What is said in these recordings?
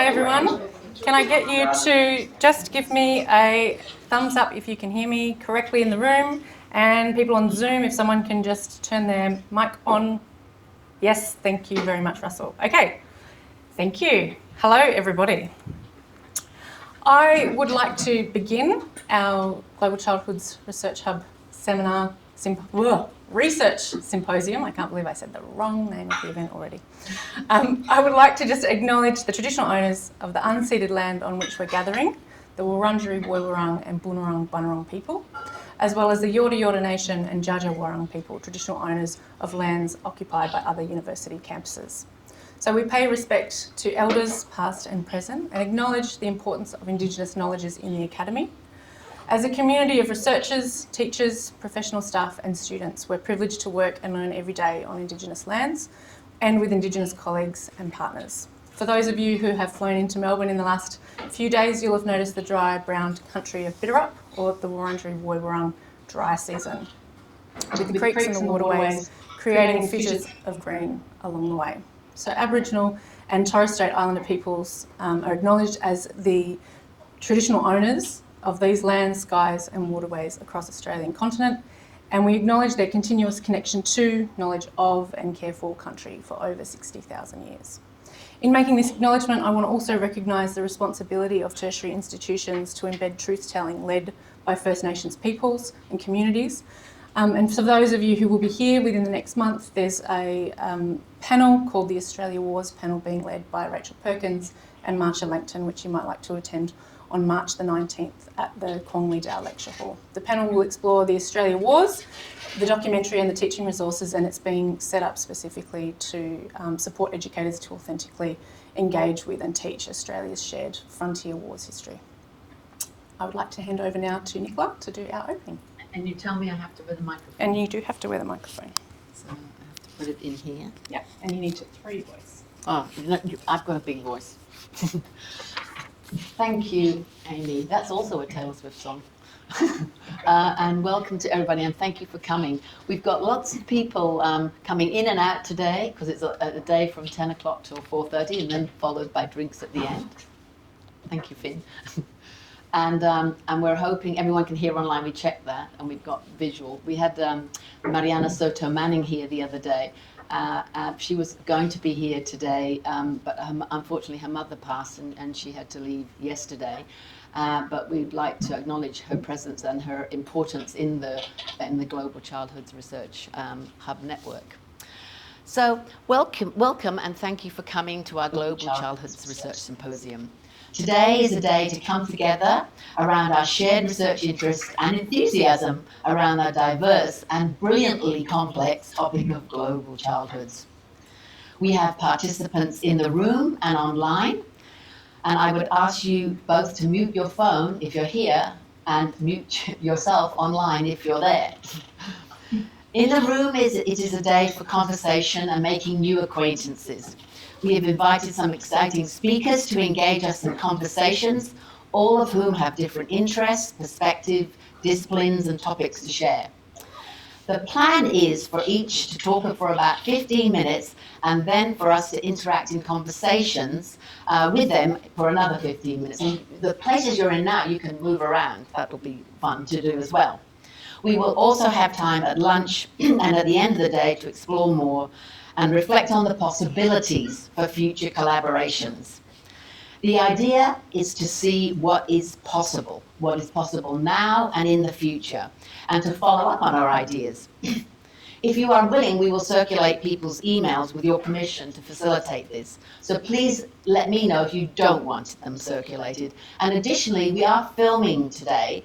Hi everyone. Can I get you to just give me a thumbs up if you can hear me correctly in the room, and people on Zoom, if someone can just turn their mic on. Yes, thank you very much, Russell. Okay, thank you. Hello everybody. I would like to begin our Global Childhoods Research Hub seminar research symposium. I can't believe I said the wrong name of the event already. I would like to just acknowledge the traditional owners of the unceded land on which we're gathering, the Wurundjeri Woiwurrung and Boonwurrung Bunurong people, as well as the Yorta Yorta Nation and Dja Dja Wurrung people, traditional owners of lands occupied by other university campuses. So we pay respect to elders past and present and acknowledge the importance of Indigenous knowledges in the Academy. As a community of researchers, teachers, professional staff and students, we're privileged to work and learn every day on Indigenous lands and with Indigenous colleagues and partners. For those of you who have flown into Melbourne in the last few days, you'll have noticed the dry brown country of Bitterup, or the Wurundjeri Woiwurrung dry season, with the creeks and the waterways creating fissures of green along the way. So Aboriginal and Torres Strait Islander peoples are acknowledged as the traditional owners of these lands, skies and waterways across the Australian continent, and we acknowledge their continuous connection to, knowledge of and care for country for over 60,000 years. In making this acknowledgement, I want to also recognise the responsibility of tertiary institutions to embed truth-telling led by First Nations peoples and communities. And for those of you who will be here within the next month, there's a panel called the Australia Wars panel being led by Rachel Perkins and Marsha Langton, which you might like to attend on March the 19th at the Kwong Li Dao Lecture Hall. The panel will explore the Australia Wars, the documentary and the teaching resources, and it's being set up specifically to support educators to authentically engage with and teach Australia's shared frontier wars history. I would like to hand over now to Nicola to do our opening. And you tell me I have to wear the microphone. And you do have to wear the microphone. So I have to put it in here. Yeah, and you need to throw your voice. Oh, I've got a big voice. Thank you, Amy. That's also a Taylor Swift song. And welcome to everybody, and thank you for coming. We've got lots of people coming in and out today because it's a day from 10 o'clock till 4:30 and then followed by drinks at the end. Thank you, Finn. And we're hoping everyone can hear online. We checked that, and we've got visual. We had Mariana Soto Manning here the other day. She was going to be here today, but unfortunately her mother passed and she had to leave yesterday. But we'd like to acknowledge her presence and her importance in the Global Childhoods Research Hub network. So welcome, and thank you for coming to our Global Childhoods Research Symposium. Today is a day to come together around our shared research interests and enthusiasm around our diverse and brilliantly complex topic of global childhoods. We have participants in the room and online, and I would ask you both to mute your phone if you're here and mute yourself online if you're there. In the room, it is a day for conversation and making new acquaintances. We have invited some exciting speakers to engage us in conversations, all of whom have different interests, perspective, disciplines, and topics to share. The plan is for each to talk for about 15 minutes and then for us to interact in conversations with them for another 15 minutes. And the places you're in now, you can move around. That'll be fun to do as well. We will also have time at lunch and at the end of the day to explore more and reflect on the possibilities for future collaborations. The idea is to see what is possible now and in the future, and to follow up on our ideas. If you are willing, we will circulate people's emails with your permission to facilitate this. So please let me know if you don't want them circulated. And additionally, we are filming today.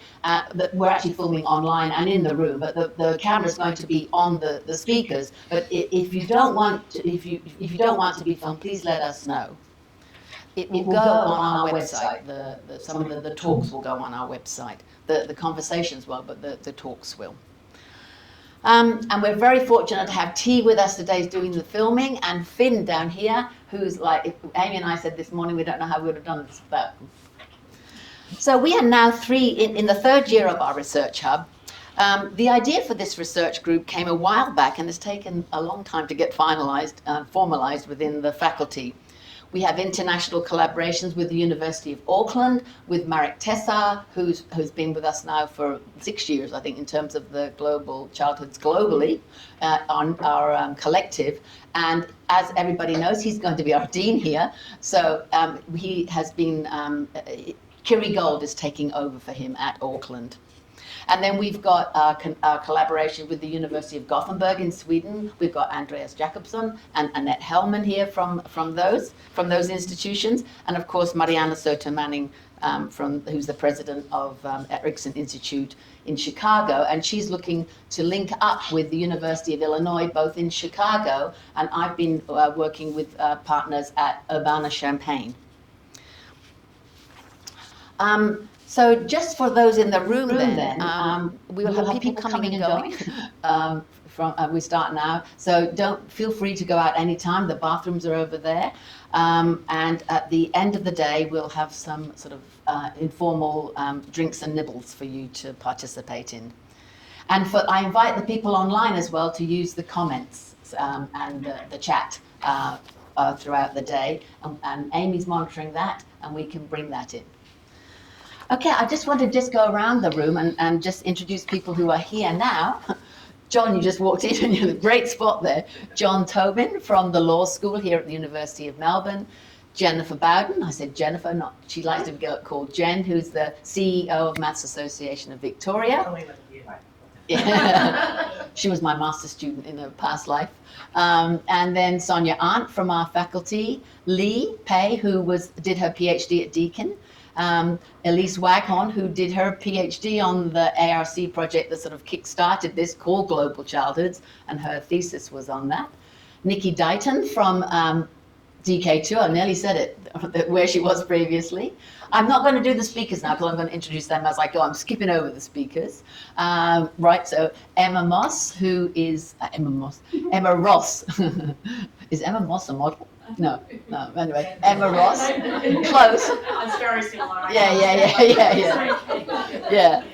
We're actually filming online and in the room, but the camera is going to be on the speakers. But if you don't want to, if you don't want to be filmed, please let us know. It will go on our website. Some of the talks will go on our website. The conversations won't, but the talks will. And we're very fortunate to have T with us today doing the filming, and Finn down here, who's like, Amy and I said this morning, we don't know how we would have done this without him. So we are now in the third year of our research hub. The idea for this research group came a while back and has taken a long time to get finalised, formalised within the faculty. We have international collaborations with the University of Auckland, with Marek Tessar, who's been with us now for 6 years, I think, in terms of the global childhoods globally, on our collective. And as everybody knows, he's going to be our dean here. So he has been, Kiri Gold is taking over for him at Auckland. And then we've got our collaboration with the University of Gothenburg in Sweden. We've got Andrea Jacobsson and Annette Hellman here from those institutions. And of course, Mariana Soto-Manning, who's the president of Erickson Institute in Chicago. And she's looking to link up with the University of Illinois, both in Chicago, and I've been working with partners at Urbana-Champaign. So just for those in the room then, we will have people coming and going. We start now, so don't feel free to go out anytime. The bathrooms are over there. And at the end of the day, we'll have some sort of informal drinks and nibbles for you to participate in. And I invite the people online as well to use the comments and the chat throughout the day. And Amy's monitoring that, and we can bring that in. Okay, I just want to go around the room and just introduce people who are here now. John, you just walked in and you're in a great spot there. John Tobin from the law school here at the University of Melbourne. Jennifer Bowden, I said Jennifer, she likes to be called Jen, who's the CEO of Maths Association of Victoria. Yeah. She was my master's student in a past life. And then Sonia Arndt from our faculty. Lee Pei, who did her PhD at Deakin. Elise Waghorn, who did her PhD on the ARC project that sort of kick-started this, called Global Childhoods, and her thesis was on that. Nikki Dighton from DK2, I nearly said it, where she was previously. I'm not going to do the speakers now because I'm going to introduce them as I go. I'm skipping over the speakers. Right, so Emma Moss, who is, Emma Ross. Is Emma Moss a model? No, anyway, Emma Ross, close. It's very similar. Yeah.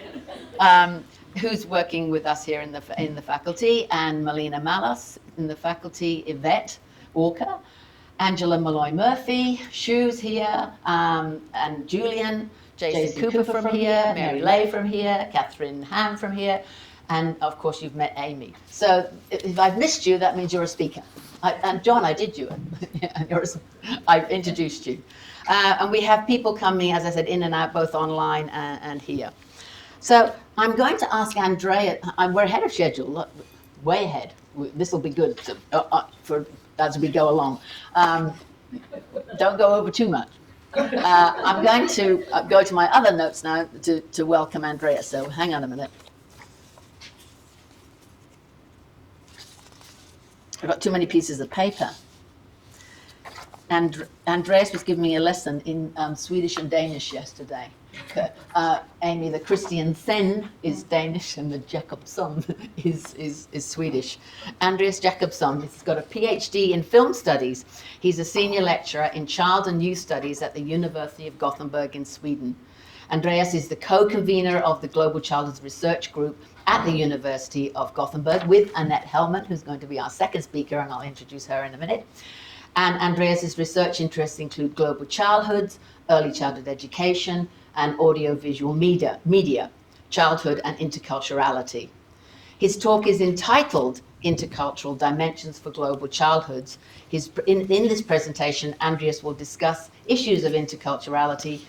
Who's working with us here in the faculty, and Melina Malas in the faculty, Yvette Walker, Angela Malloy-Murphy, Shoes here, and Julian, Jason Cooper from here, Mary Lay from here, Catherine Ham from here, and of course you've met Amy. So if I've missed you, that means you're a speaker. And John, I did you. I introduced you. And we have people coming, as I said, in and out, both online and here. So I'm going to ask Andrea, we're ahead of schedule, way ahead. This will be good for as we go along. Don't go over too much. I'm going to go to my other notes now to welcome Andrea, so hang on a minute. I've got too many pieces of paper. And Andreas was giving me a lesson in Swedish and Danish yesterday. Amy, the Christian Sen is Danish and the Jacobsson is Swedish. Andreas Jacobsson has got a PhD in film studies. He's a senior lecturer in child and youth studies at the University of Gothenburg in Sweden. Andreas is the co-convener of the Global Childhood Research Group at the University of Gothenburg with Annette Hellman, who's going to be our second speaker, and I'll introduce her in a minute. And Andreas's research interests include global childhoods, early childhood education, and audiovisual media, childhood and interculturality. His talk is entitled Intercultural Dimensions for Global Childhoods. In this presentation, Andreas will discuss issues of interculturality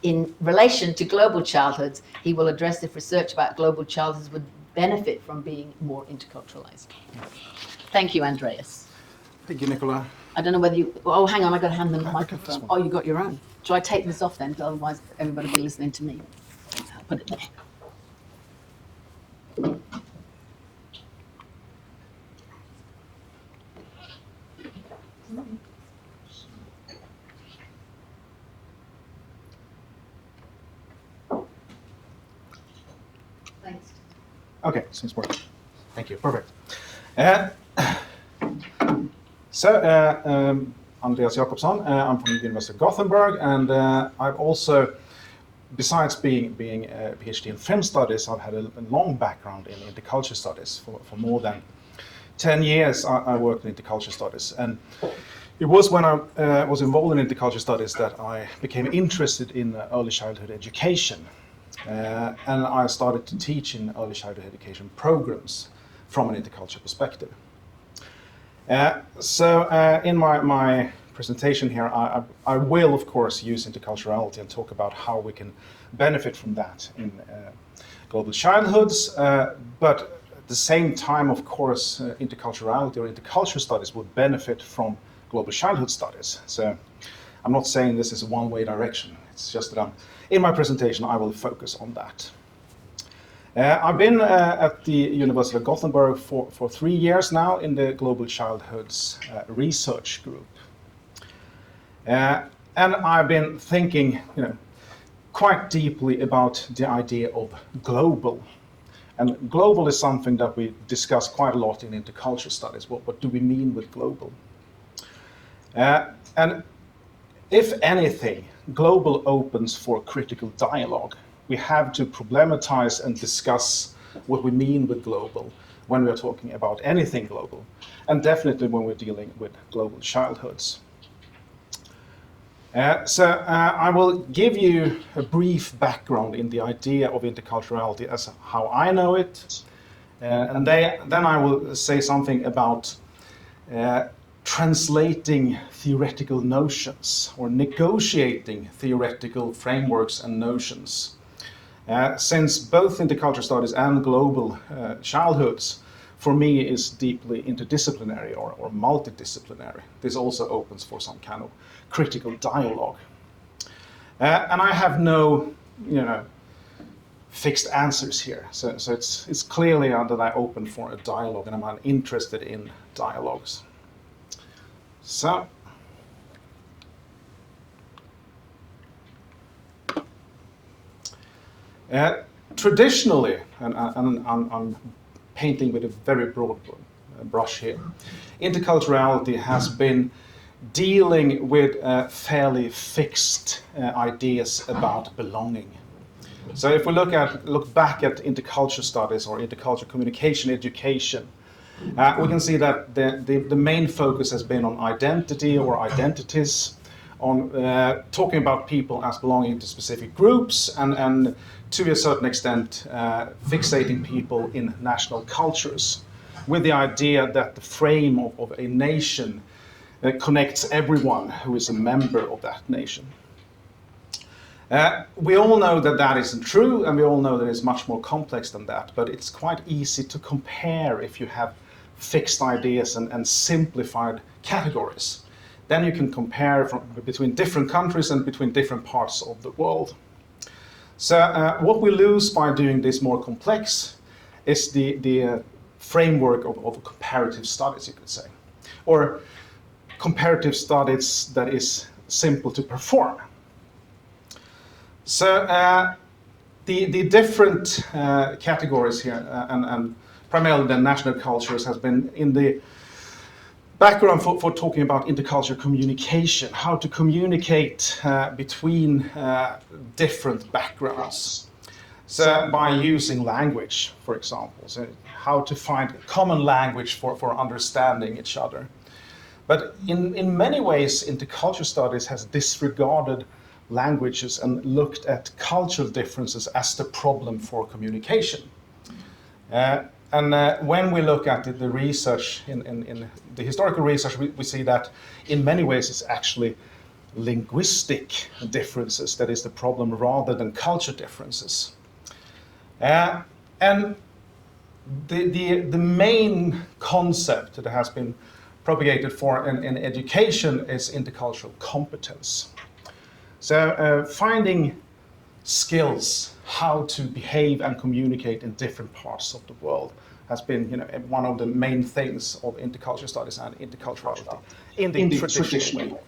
in relation to global childhoods. He will address if research about global childhoods would benefit from being more interculturalized. Thank you, Andreas. Thank you, Nicola. I don't know whether you, oh, hang on, I've got to hand them the microphone. Oh, you got your own. Shall I take this off then? Because otherwise everybody will be listening to me. I'll put it there. Thanks. Okay, seems working. Thank you. Perfect. I'm Andrea Jacobsson. I'm from the University of Gothenburg, and I've also, besides being a PhD in film studies, I've had a long background in intercultural studies. For more than 10 years, I worked in intercultural studies, and It was when I was involved in intercultural studies that I became interested in early childhood education. And I started to teach in early childhood education programs from an intercultural perspective. In my presentation here, I will, of course, use interculturality and talk about how we can benefit from that in global childhoods, but at the same time, of course, interculturality or intercultural studies would benefit from global childhood studies. So I'm not saying this is a one-way direction. It's just that in my presentation, I will focus on that. I've been at the University of Gothenburg for 3 years now in the Global Childhoods Research Group. And I've been thinking, quite deeply about the idea of global. And global is something that we discuss quite a lot in intercultural studies. What do we mean with global? And if anything, global opens for critical dialogue. We have to problematize and discuss what we mean with global when we're talking about anything global, and definitely when we're dealing with global childhoods. I will give you a brief background in the idea of interculturality as how I know it, and then I will say something about translating theoretical notions or negotiating theoretical frameworks and notions. Since both intercultural studies and global childhoods, for me, is deeply interdisciplinary or multidisciplinary. This also opens for some kind of critical dialogue. And I have no, fixed answers here. So it's clearly that I open for a dialogue and I'm interested in dialogues. So, traditionally, and I'm painting with a very broad brush here, interculturality has been dealing with fairly fixed ideas about belonging. So if we look back at intercultural studies or intercultural communication education, we can see that the main focus has been on identity or identities, on talking about people as belonging to specific groups, and to a certain extent fixating people in national cultures, with the idea that the frame of a nation connects everyone who is a member of that nation. We all know that that isn't true, and we all know that it's much more complex than that, but it's quite easy to compare if you have fixed ideas and simplified categories. Then you can compare between different countries and between different parts of the world. So what we lose by doing this more complex is the framework of comparative studies, you could say, or comparative studies that is simple to perform. So the different categories here, and primarily the national cultures, has been in the background for talking about intercultural communication, how to communicate between different backgrounds. So by using language, for example, so how to find a common language for understanding each other. But in many ways, intercultural studies has disregarded languages and looked at cultural differences as the problem for communication. When we look at the research, in the historical research, we see that in many ways it's actually linguistic differences that is the problem rather than culture differences. And the main concept that has been propagated for in education is intercultural competence. So finding skills how to behave and communicate in different parts of the world has been one of the main things of intercultural studies and interculturality in the traditional way.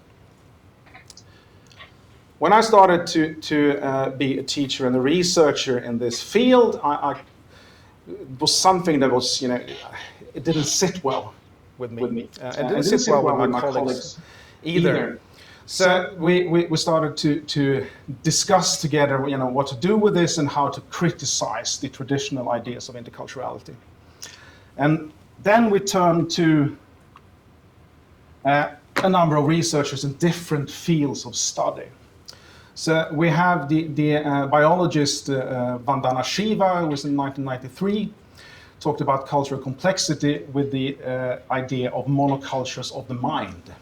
When I started to be a teacher and a researcher in this field, it was something that was, it didn't sit well with me. It didn't sit well with my colleagues either. So we started to discuss together, what to do with this and how to criticize the traditional ideas of interculturality. And then we turned to a number of researchers in different fields of study. So we have the biologist Vandana Shiva, who was in 1993, talked about cultural complexity with the idea of monocultures of the mind.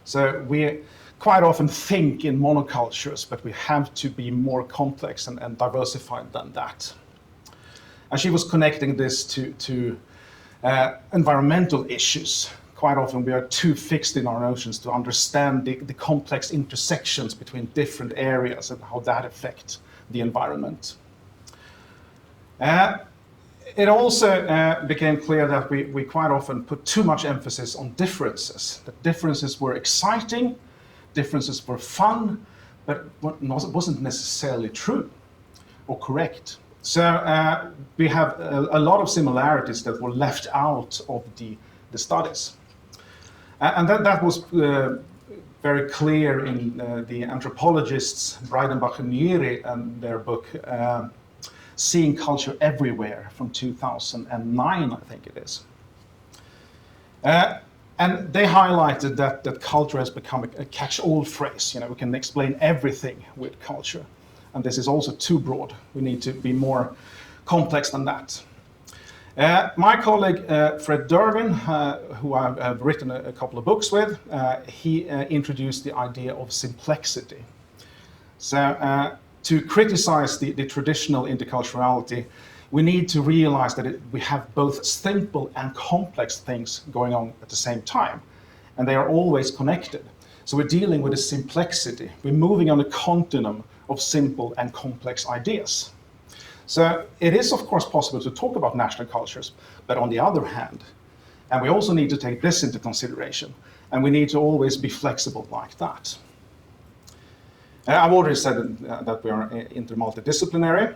So we quite often think in monocultures, but we have to be more complex and diversified than that. And she was connecting this to environmental issues. Quite often we are too fixed in our notions to understand the complex intersections between different areas and how that affects the environment. It also became clear that we quite often put too much emphasis on differences. That differences were exciting, differences were fun, but wasn't necessarily true or correct. So we have a lot of similarities that were left out of the studies. And that was very clear in the anthropologists Breidenbach and Nyeri and their book Seeing Culture Everywhere from 2009, I think it is. And they highlighted that culture has become a catch-all phrase. You know, we can explain everything with culture. And this is also too broad. We need to be more complex than that. My colleague Fred Derwin, who I've written a couple of books with, he introduced the idea of simplexity. So to criticize the traditional interculturality, we need to realize that we have both simple and complex things going on at the same time, and they are always connected. So we're dealing with a simplexity. We're moving on a continuum of simple and complex ideas. So it is, of course, possible to talk about national cultures, but on the other hand, and we also need to take this into consideration, and we need to always be flexible like that. I've already said that we are inter-multidisciplinary.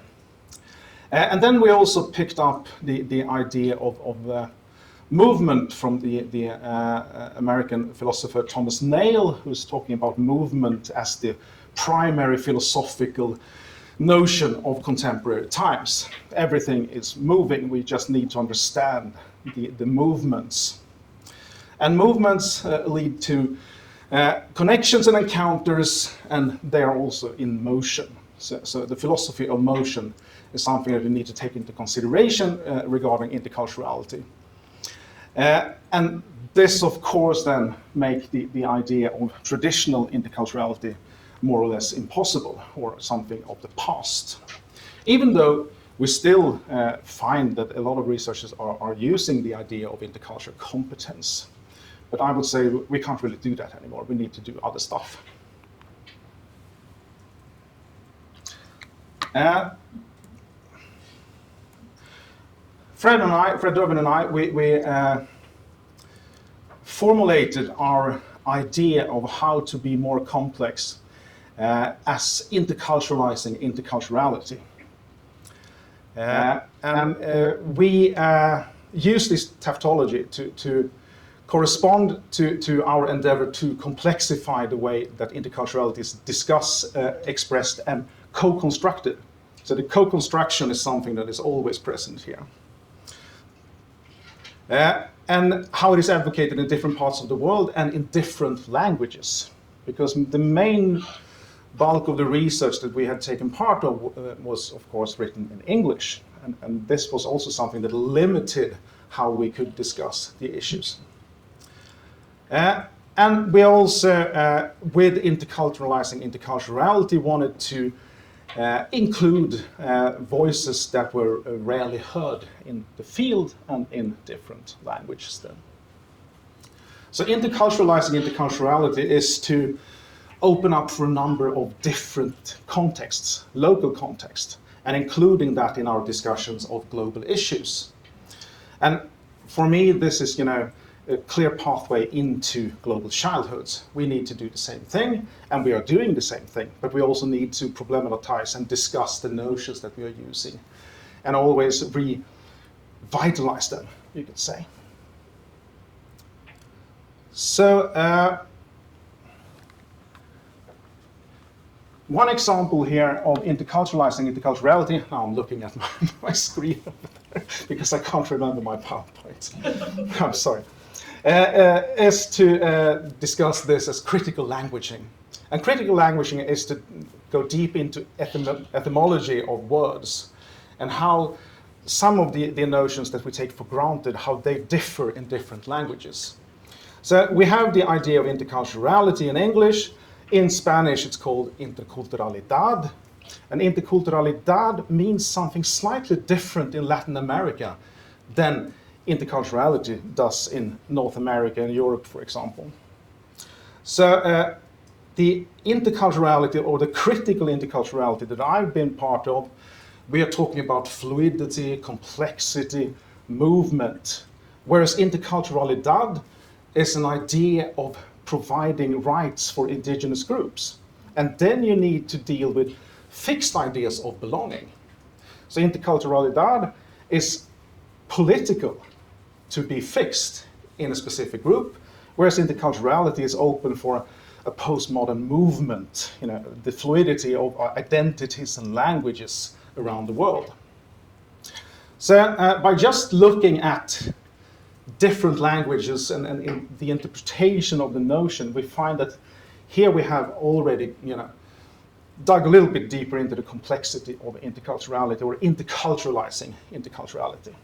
And then we also picked up the idea of movement from the American philosopher Thomas Nail, who's talking about movement as the primary philosophical notion of contemporary times. Everything is moving, we just need to understand the movements. And movements lead to connections and encounters, and they are also in motion. So the philosophy of motion is something that we need to take into consideration regarding interculturality. And this, of course, then make the idea of traditional interculturality more or less impossible, or something of the past. Even though we still find that a lot of researchers are using the idea of intercultural competence. But I would say we can't really do that anymore. We need to do other stuff. Fred Derwin and I, we formulated our idea of how to be more complex as interculturalizing interculturality. And we use this tautology to correspond to our endeavor to complexify the way that interculturality is discussed, expressed, and co-constructed. So the co-construction is something that is always present here. And how it is advocated in different parts of the world and in different languages. Because the main bulk of the research that we had taken part of was, of course, written in English. And this was also something that limited how we could discuss the issues. And we also, with interculturalizing interculturality, wanted to include voices that were rarely heard in the field and in different languages then. So interculturalizing interculturality is to open up for a number of different contexts, local contexts, and including that in our discussions of global issues. And for me, this is, a clear pathway into global childhoods. We need to do the same thing, and we are doing the same thing, but we also need to problematize and discuss the notions that we are using, and always revitalize them, you could say. So, one example here of interculturalizing interculturality, now I'm looking at my screen over there because I can't remember my PowerPoint. I'm sorry. is to discuss this as critical languaging. And critical languaging is to go deep into etymology of words and how some of the notions that we take for granted, how they differ in different languages. So we have the idea of interculturality in English. In Spanish, it's called interculturalidad. And interculturalidad means something slightly different in Latin America than interculturality does in North America and Europe, for example. So the interculturality, or the critical interculturality that I've been part of, we are talking about fluidity, complexity, movement, whereas interculturalidad is an idea of providing rights for indigenous groups. And then you need to deal with fixed ideas of belonging. So interculturalidad is political, to be fixed in a specific group, whereas interculturality is open for a postmodern movement, the fluidity of identities and languages around the world. So by just looking at different languages and in the interpretation of the notion, we find that here we have already, dug a little bit deeper into the complexity of interculturality, or interculturalizing interculturality.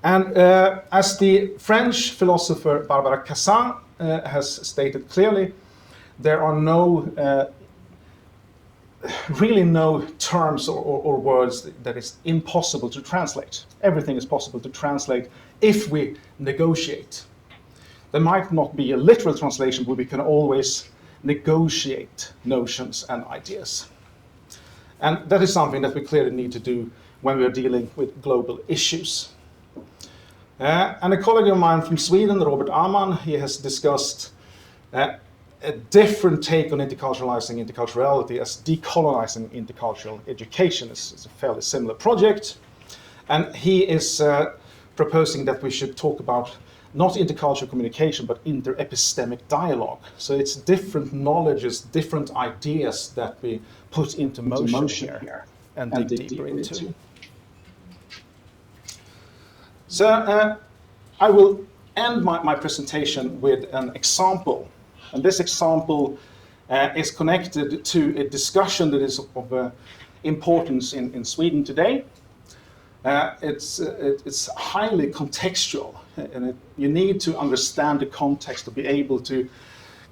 And as the French philosopher Barbara Cassin has stated clearly, there are really no terms or words that is impossible to translate. Everything is possible to translate if we negotiate. There might not be a literal translation, but we can always negotiate notions and ideas. And that is something that we clearly need to do when we are dealing with global issues. And a colleague of mine from Sweden, Robert Amann, he has discussed a different take on interculturalizing interculturality as decolonizing intercultural education. It's a fairly similar project. And he is proposing that we should talk about not intercultural communication, but interepistemic dialogue. So it's different knowledges, different ideas that we put into motion here and dig deeper into. So I will end my presentation with an example. And this example is connected to a discussion that is of importance in Sweden today. It's highly contextual, and you need to understand the context to be able to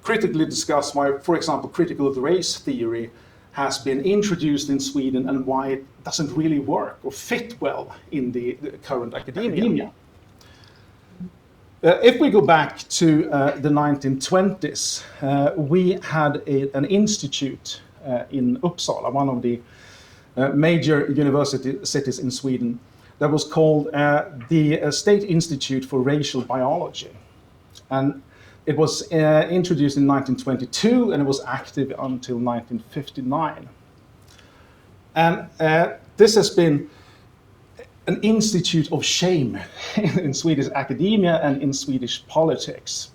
critically discuss why, for example, critical race theory has been introduced in Sweden and why it doesn't really work or fit well in the current academia. If we go back to the 1920s, we had an institute in Uppsala, one of the major cities in Sweden, that was called the State Institute for Racial Biology. And it was introduced in 1922, and it was active until 1959. And this has been an institute of shame in Swedish academia and in Swedish politics,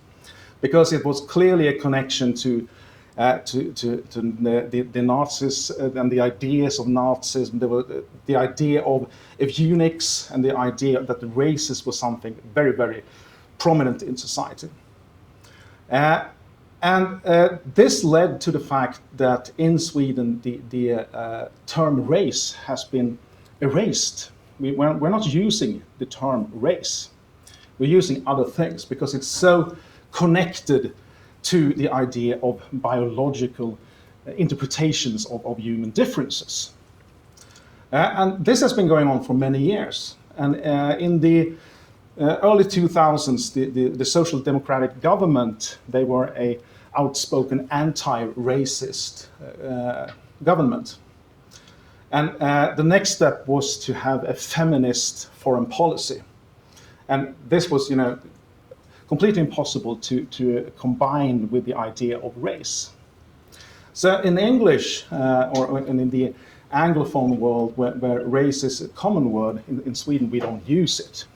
because it was clearly a connection to the Nazis and the ideas of Nazism. There were the idea of eugenics and the idea that the races was something very, very prominent in society. And this led to the fact that in Sweden the term race has been erased. We're not using the term race. We're using other things because it's so connected to the idea of biological interpretations of human differences. And this has been going on for many years. And in the early 2000s, the Social Democratic government, they were a outspoken anti-racist government. And the next step was to have a feminist foreign policy. And this was, completely impossible to combine with the idea of race. So in English, or in the Anglophone world, where race is a common word, in Sweden we don't use it.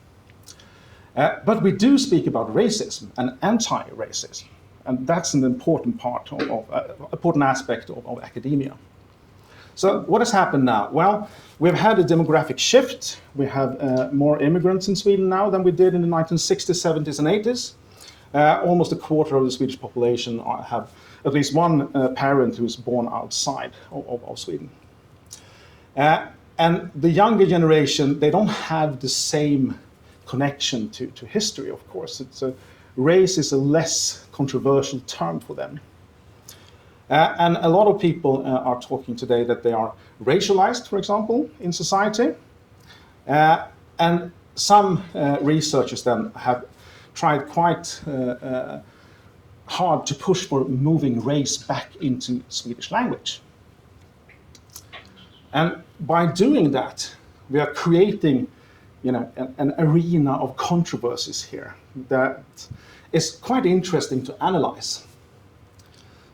But we do speak about racism and anti-racism. And that's an important part important aspect of academia. So what has happened now? Well, we've had a demographic shift. We have more immigrants in Sweden now than we did in the 1960s, 70s, and 80s. Almost a quarter of the Swedish population have at least one parent who's born outside of Sweden. And the younger generation, they don't have the same connection to history, of course. Race is a less controversial term for them. And a lot of people are talking today that they are racialized, for example, in society. And some researchers then have tried quite hard to push for moving race back into Swedish language. And by doing that, we are creating, an arena of controversies here that is quite interesting to analyze.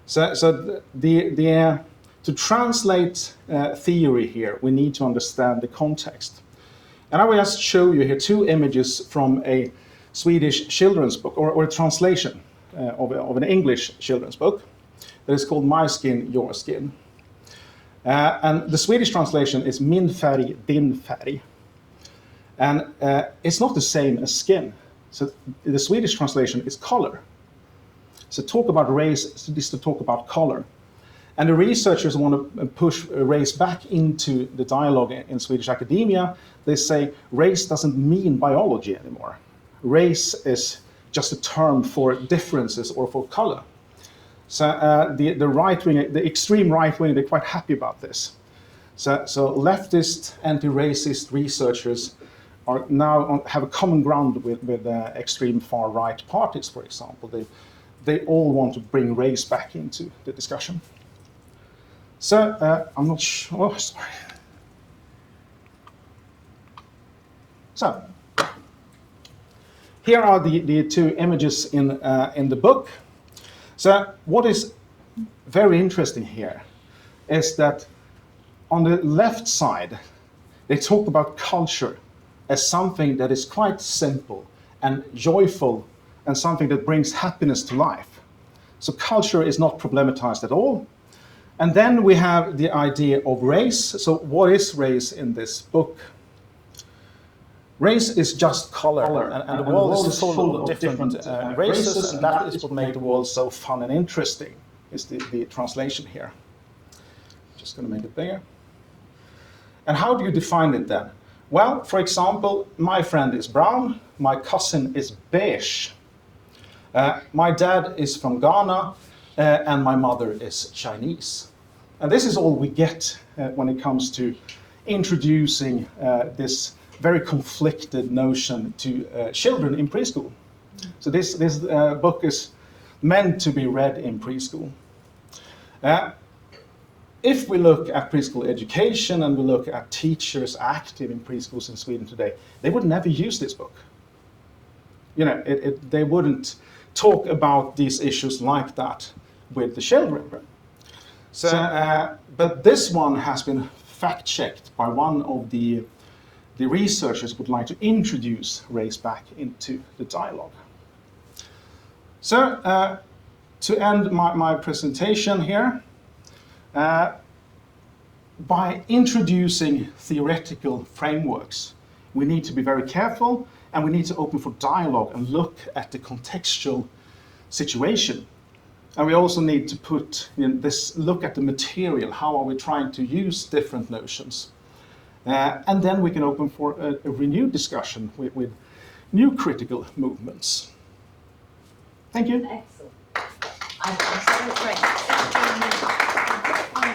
So to translate theory here, we need to understand the context. And I will just show you here two images from a Swedish children's book, or a translation of an English children's book that is called My Skin, Your Skin. And the Swedish translation is Min färg, din färg. And it's not the same as skin. So the Swedish translation is color. So talk about race is to talk about color. And the researchers want to push race back into the dialogue in Swedish academia. They say race doesn't mean biology anymore. Race is just a term for differences or for color. So the right wing, the extreme right wing, they're quite happy about this. So leftist, anti-racist researchers are now have a common ground with extreme far right parties, for example. They all want to bring race back into the discussion. So I'm not sure. Oh, sorry. So here are the two images in the book. So what is very interesting here is that on the left side, they talk about culture as something that is quite simple and joyful and something that brings happiness to life. So culture is not problematized at all. And then we have the idea of race. So what is race in this book? Race is just color, and the world is full of different races, and that is what makes the world so fun and interesting, is the translation here. Just going to make it bigger. And how do you define it then? Well, for example, my friend is brown, my cousin is beige, my dad is from Ghana, and my mother is Chinese. And this is all we get when it comes to introducing this very conflicted notion to children in preschool. So this book is meant to be read in preschool. If we look at preschool education and we look at teachers active in preschools in Sweden today, they would never use this book. They wouldn't talk about these issues like that with the children. So, but this one has been fact-checked by one of the researchers would like to introduce race back into the dialogue. So to end my presentation here, by introducing theoretical frameworks, we need to be very careful and we need to open for dialogue and look at the contextual situation. And we also need to look at the material. How are we trying to use different notions? And then we can open for a renewed discussion with new critical movements. Thank you. Excellent. I'm so impressed.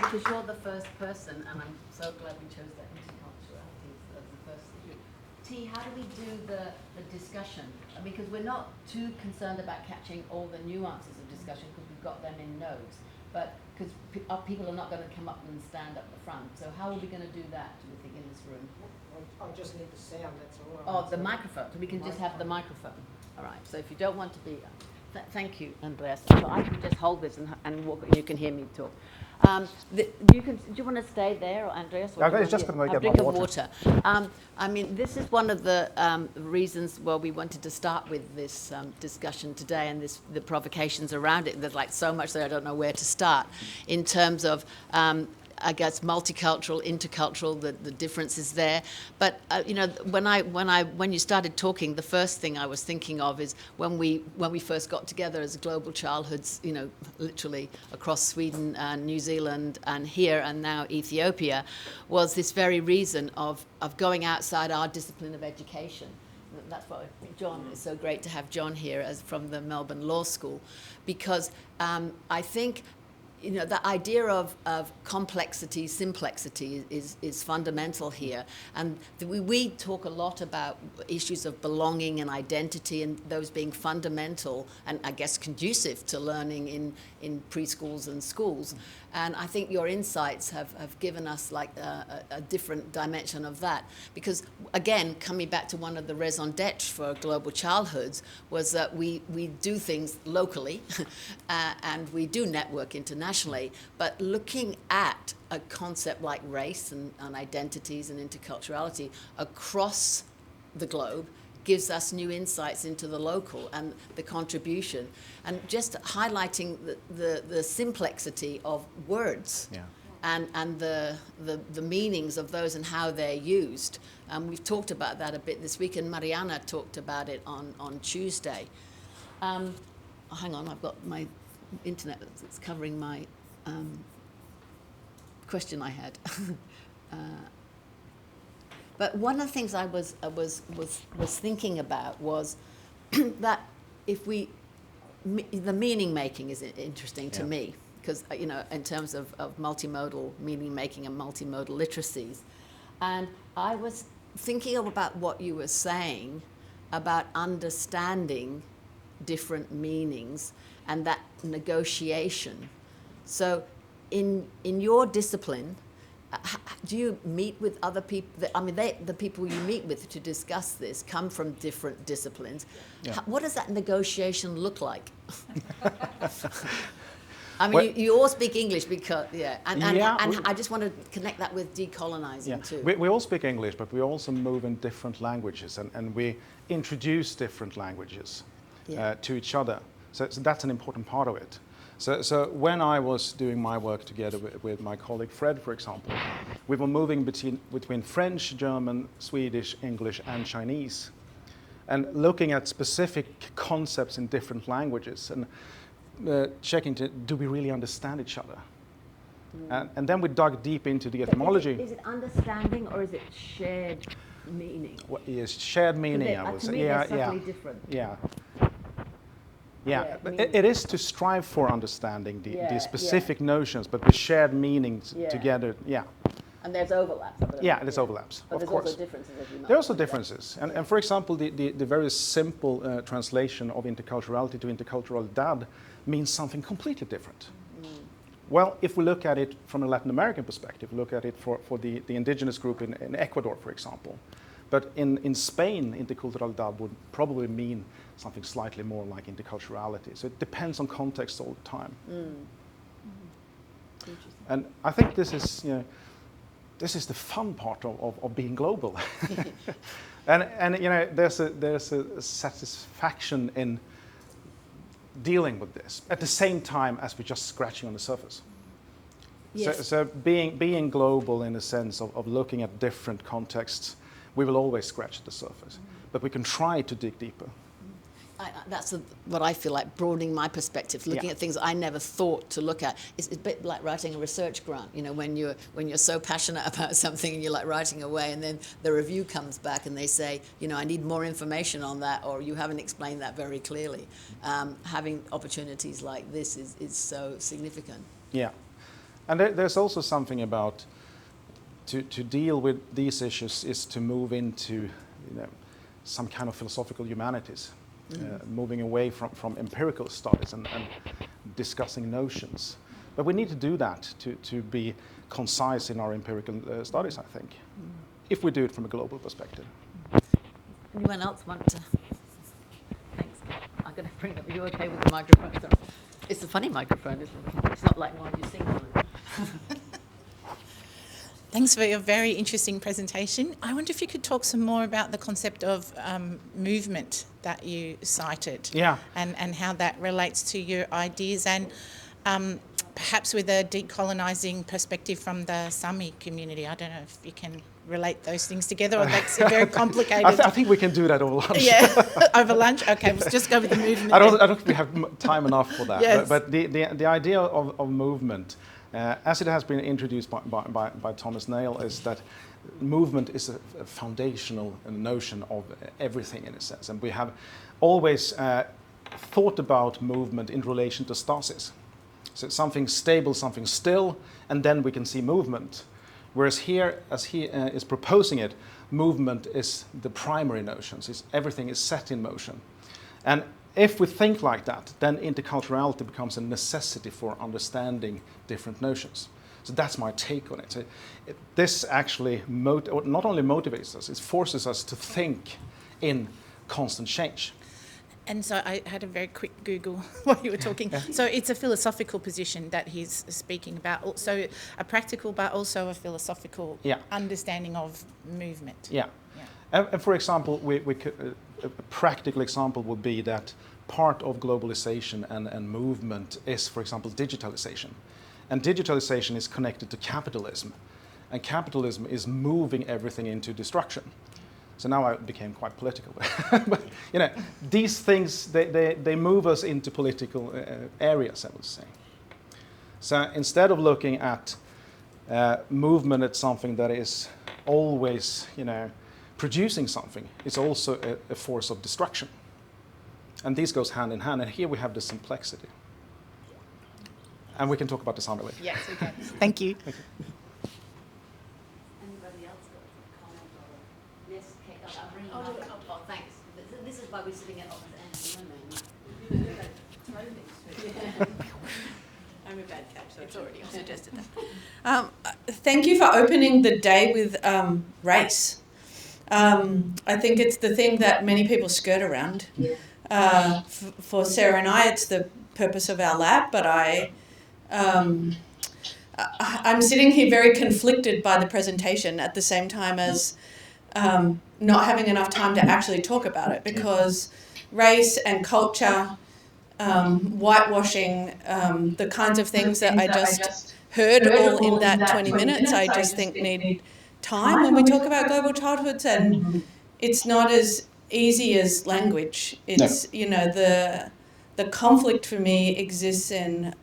Because you're the first person, and I'm so glad we chose that interculturality as the first thing. T, how do we do the discussion? Because we're not too concerned about catching all the nuances of discussion because we've got them in notes. But because people are not going to come up and stand up the front. So how are we going to do that, do we think, in this room? I just need the sound, that's all. Oh, the microphone. So we can just have the microphone. All right. So if you don't want to be... thank you, Andreas. So I can just hold this and walk, and you can hear me talk. Do you want to stay there, Andreas? Or I was just going to get drink my of water. I mean, this is one of the reasons why we wanted to start with this discussion today and the provocations around it. There's like so much that I don't know where to start in terms of I guess multicultural, intercultural, the difference is there. But when you started talking, the first thing I was thinking of is when we first got together as Global Childhoods, literally across Sweden and New Zealand and here and now Ethiopia, was this very reason of going outside our discipline of education. That's why John, it's so great to have John here from the Melbourne Law School, because I think the idea of complexity, simplexity is fundamental here. And we talk a lot about issues of belonging and identity and those being fundamental and I guess conducive to learning in preschools and schools. And I think your insights have given us like a different dimension of that. Because again, coming back to one of the raison d'etre for Global Childhoods was that we do things locally and we do network internationally, but looking at a concept like race and identities and interculturality across the globe gives us new insights into the local and the contribution, and just highlighting the simplexity of words. Yeah. And the meanings of those and how they're used. We've talked about that a bit this week, and Mariana talked about it on Tuesday. Hang on, I've got my internet that's covering my question I had. But one of the things I was thinking about was that the meaning making is interesting to me, because in terms of multimodal meaning making and multimodal literacies, and I was thinking about what you were saying about understanding different meanings and that negotiation. So in your discipline, do you meet with other people? I mean, the people you meet with to discuss this come from different disciplines. Yeah. What does that negotiation look like? I mean, you all speak English because, and I just want to connect that with decolonizing too. We all speak English, but we also move in different languages, and we introduce different languages to each other. So that's an important part of it. So when I was doing my work together with my colleague Fred, for example, we were moving between French, German, Swedish, English, and Chinese, and looking at specific concepts in different languages and checking do we really understand each other? And then we dug deep into the etymology. Is it understanding or is it shared meaning? What is shared meaning? I would say. They're subtly different. Yeah, it is to strive for understanding the specific notions, but with shared meanings together. And there's overlaps. There's overlaps. But of there's course. Also differences, as you know. There are also differences, and for example, the very simple translation of interculturality to intercultural dad means something completely different. Well, if we look at it from a Latin American perspective, look at it for the indigenous group in Ecuador, for example. But in Spain, intercultural dad would probably mean something slightly more like interculturality. So it depends on context all the time. And I think this is the fun part of being global. and there's a satisfaction in dealing with this at the same time as we're just scratching on the surface. Yes. So being global in the sense of looking at different contexts, we will always scratch the surface, but we can try to dig deeper. That's what I feel like, broadening my perspective, looking at things I never thought to look at. It's a bit like writing a research grant. When you're so passionate about something and you're like writing away, and then the review comes back and they say, I need more information on that, or you haven't explained that very clearly. Having opportunities like this is so significant. Yeah, and there's also something about to deal with these issues is to move into some kind of philosophical humanities. Moving away from empirical studies and discussing notions. But we need to do that to be concise in our empirical studies, I think, if we do it from a global perspective. Anyone else want to? Thanks. I'm going to bring up. Are you okay with the microphone? Sorry. It's a funny microphone, isn't it? It's not like one you sing on. Thanks for your very interesting presentation. I wonder if you could talk some more about the concept of movement that you cited, and how that relates to your ideas, and perhaps with a decolonizing perspective from the Sami community. I don't know if you can relate those things together, or that's very complicated. I think we can do that over lunch. Yeah, over lunch. Okay, let's just go with the movement. I don't think we have time enough for that. Yes. But the idea of movement, as it has been introduced by Thomas Nail, is that movement is a foundational notion of everything in a sense, and we have always thought about movement in relation to stasis. So it's something stable, something still, and then we can see movement. Whereas here, as he is proposing it, movement is the primary notion. So everything is set in motion. And if we think like that, then interculturality becomes a necessity for understanding different notions. So that's my take on it. So this actually not only motivates us, it forces us to think in constant change. And so I had a very quick Google while you were talking. So it's a philosophical position that he's speaking about. Also a practical, but also a philosophical understanding of movement. Yeah. And for example, we could, a practical example would be that part of globalization and movement is, for example, digitalization. And digitalization is connected to capitalism. And capitalism is moving everything into destruction. So now I became quite political. But these things, they move us into political areas, I would say. So instead of looking at movement as something that is always, producing something, it's also a force of destruction. And these goes hand in hand. And here we have the complexity. And we can talk about the sound of it. Yes, we can. Thank you. Thank you. Anybody else got a comment or yes? Okay, I'll bring you up. Oh, thanks. This is why we're sitting at opposite ends. I'm a bad catch, so it's already suggested that. Thank you for opening the day with race. I think it's the thing that many people skirt around. For Sarah and I, it's the purpose of our lab, but I'm sitting here very conflicted by the presentation at the same time as not having enough time to actually talk about it, because race and culture, whitewashing, the kinds of things that I just heard all in that 20 minutes, I just think need time when we talk about global childhoods, and it's not as easy as language. It's, the conflict for me exists in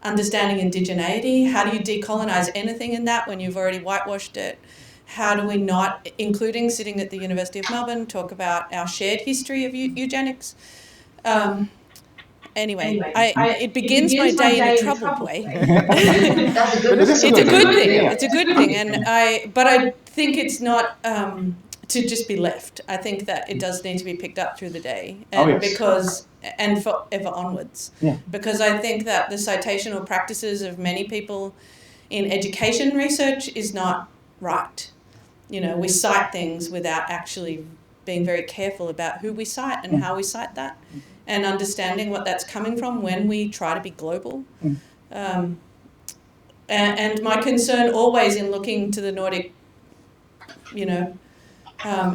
understanding indigeneity. How do you decolonize anything in that when you've already whitewashed it? How do we not, including sitting at the University of Melbourne, talk about our shared history of eugenics? Anyway, it begins my day in a troubled way. It's a good thing. It's a good thing, but I think it's not to just be left. I think that it does need to be picked up through the day, and and forever onwards. Yeah. Because I think that the citational practices of many people in education research is not right. We cite things without actually being very careful about who we cite and how we cite that, and understanding what that's coming from when we try to be global. And my concern always in looking to the Nordic,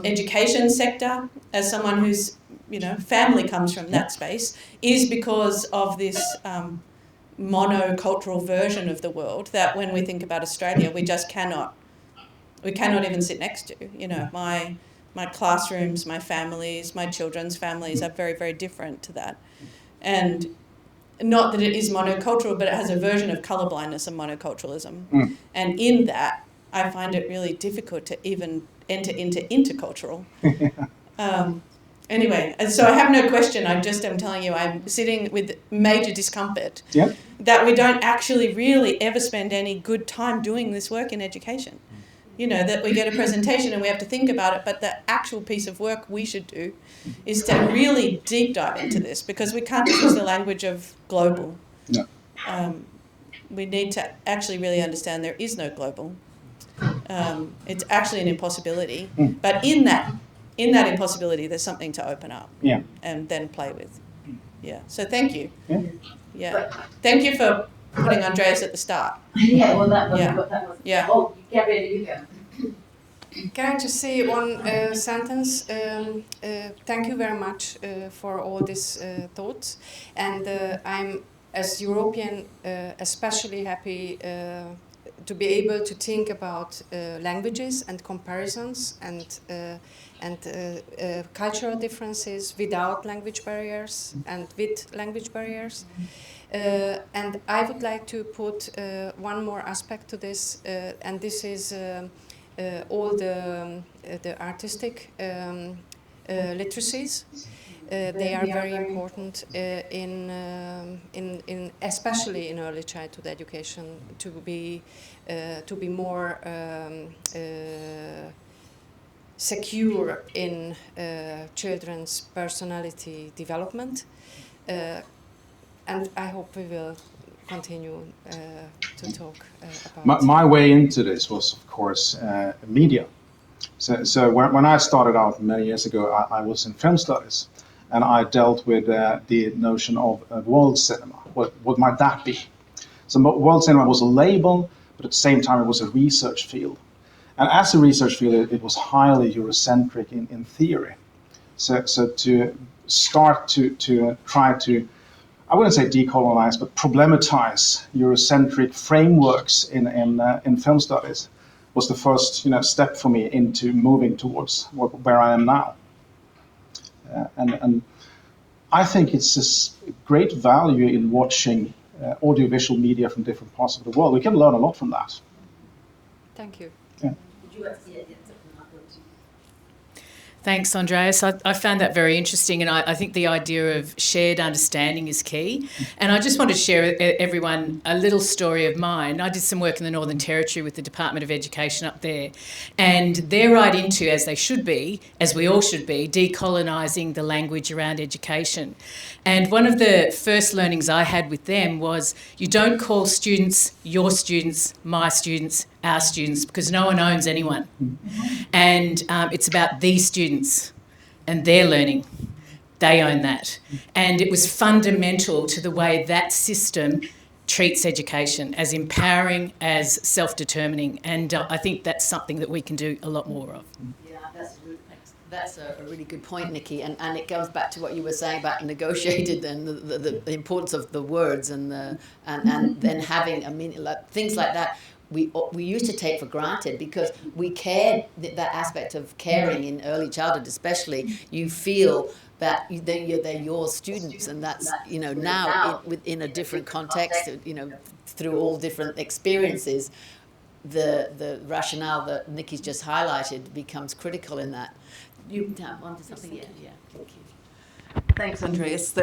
education sector, as someone whose family comes from that space, is because of this monocultural version of the world that when we think about Australia, we just cannot even sit next to. My classrooms, my families, my children's families are very, very different to that. And not that it is monocultural, but it has a version of colourblindness and monoculturalism. And in that, I find it really difficult to even enter into intercultural. Anyway, so I have no question. I just am telling you I'm sitting with major discomfort that we don't actually really ever spend any good time doing this work in education. That we get a presentation and we have to think about it, but the actual piece of work we should do is to really deep dive into this, because we can't use the language of global. No. We need to actually really understand there is no global. It's actually an impossibility, but in that impossibility, there's something to open up and then play with. Yeah. So thank you. Yeah. Thank you for putting Andreas at the start. That was. Yeah. Oh, Gabrielle, you go. Can I just say one sentence? Thank you very much for all these thoughts, and I'm as European, especially happy to be able to think about languages and comparisons and cultural differences without language barriers and with language barriers. And I would like to put one more aspect to this, and this is all the artistic literacies. They are very important in especially in early childhood education to be more secure in children's personality development, and I hope we will continue to talk about. My way into this was, of course, media. So when I started out many years ago, I was in film studies, and I dealt with the notion of world cinema. What might that be? So world cinema was a label, but at the same time it was a research field. And as a research field, it was highly Eurocentric in theory. So to start to try to, I wouldn't say decolonize, but problematize Eurocentric frameworks in film studies was the first step for me into moving towards where I am now. And I think it's this great value in watching audiovisual media from different parts of the world. We can learn a lot from that. Thank you. Yeah. Thanks, Andreas. I found that very interesting, and I think the idea of shared understanding is key. And I just want to share with everyone a little story of mine. I did some work in the Northern Territory with the Department of Education up there, and they're right into, as they should be, as we all should be, decolonising the language around education. And one of the first learnings I had with them was you don't call students your students, my students, our students, because no one owns anyone. And it's about these students and their learning. They own that. And it was fundamental to the way that system treats education, as empowering, as self-determining. And I think that's something that we can do a lot more of. Yeah, that's a really good point, Nikki, and it goes back to what you were saying about negotiated and the importance of the words and then having a meaning, like things like that. We used to take for granted because we cared, that aspect of caring in early childhood especially, you feel that they're your students, and that's, now in a different context, through all different experiences, the rationale that Nikki's just highlighted becomes critical in that. You wanted something? Yeah. Thank you. Thanks, Andreas.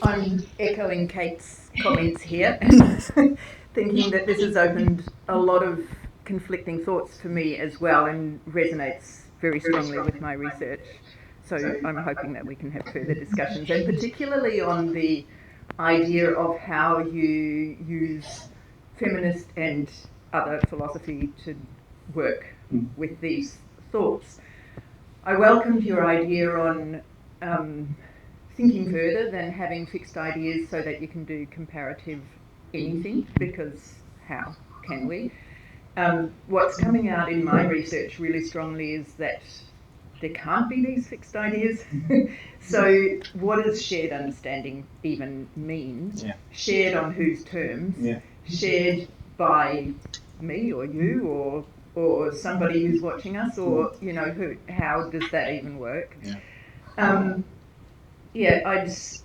I'm echoing Kate's comments here, thinking that this has opened a lot of conflicting thoughts for me as well, and resonates very strongly with my research. So I'm hoping that we can have further discussions, and particularly on the idea of how you use feminist and other philosophy to work with these thoughts. I welcomed your idea on thinking further than having fixed ideas so that you can do comparative anything, because how can we? What's coming out in my research really strongly is that there can't be these fixed ideas. So what does shared understanding even mean? Yeah. Shared on whose terms? Yeah. Shared by me or you or somebody who's watching us, or how does that even work? Yeah. I just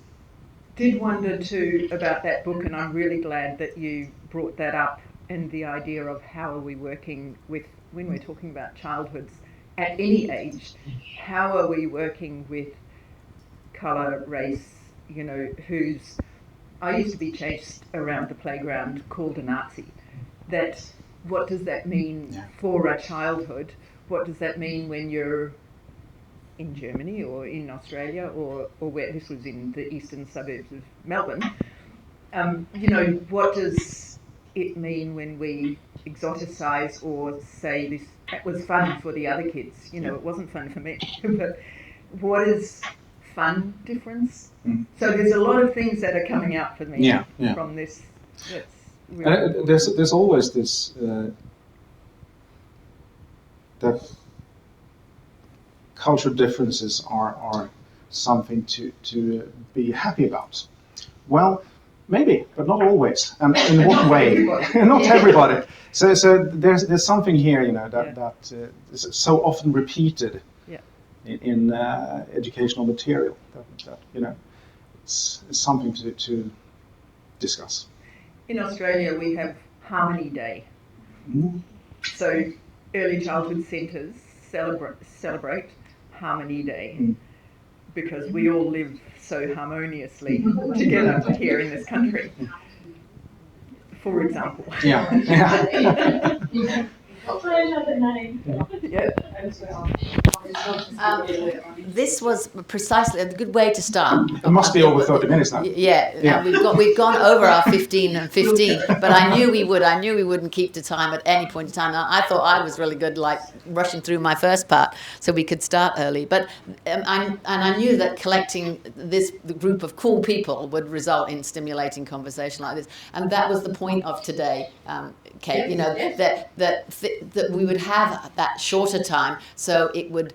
did wonder too about that book, and I'm really glad that you brought that up, and the idea of how are we working with, when we're talking about childhoods at any age, how are we working with colour, race, who's, I used to be chased around the playground called a Nazi. That, what does that mean for a childhood? What does that mean when you're in Germany or in Australia or where, this was in the eastern suburbs of Melbourne? What does it mean when we exoticize or say this, that was fun for the other kids? It wasn't fun for me. But what is fun difference? So there's a lot of things that are coming out for me from this. Really there's always this that cultural differences are something to be happy about. Well, Maybe, but not always. And in what way? Not everybody. So there's something here, that is so often repeated in educational material that it's something to discuss. In Australia, we have Harmony Day. Mm. So early childhood centres celebrate Harmony Day because we all live so harmoniously together here in this country. For example. Yeah. This was precisely a good way to start. It must be over 30 minutes now. Yeah. We've gone over our 15 and 15, but I knew we wouldn't keep to time at any point in time. I thought I was really good, like rushing through my first part, so we could start early. But I knew that collecting this group of cool people would result in stimulating conversation like this, and that was the point of today. Kate, that we would have that shorter time, so it would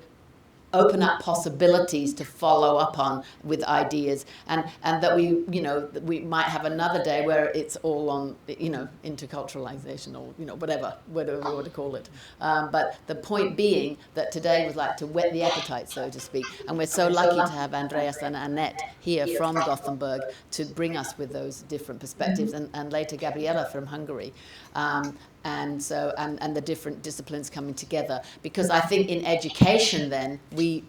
open up possibilities to follow up on with ideas, and that we might have another day where it's all on interculturalization or whatever we want to call it. But the point being that today was like to whet the appetite, so to speak, and we're so lucky to have Andreas and Annette here from Gothenburg to bring us with those different perspectives, and later Gabriella from Hungary. And the different disciplines coming together, because I think in education then we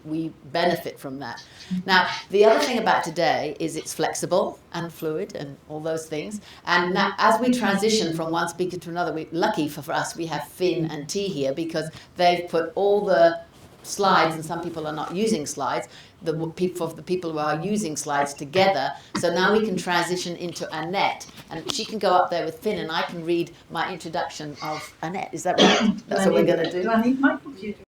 benefit from that. Now, the other thing about today is it's flexible and fluid and all those things, and now as we transition from one speaker to another, lucky for us we have Finn and T here, because they've put all the slides, and some people are not using slides, the people who are using slides together. So now we can transition into Annette, and she can go up there with Finn, and I can read my introduction of Annette. Is that right? That's what we're going to do. Do I need my computer?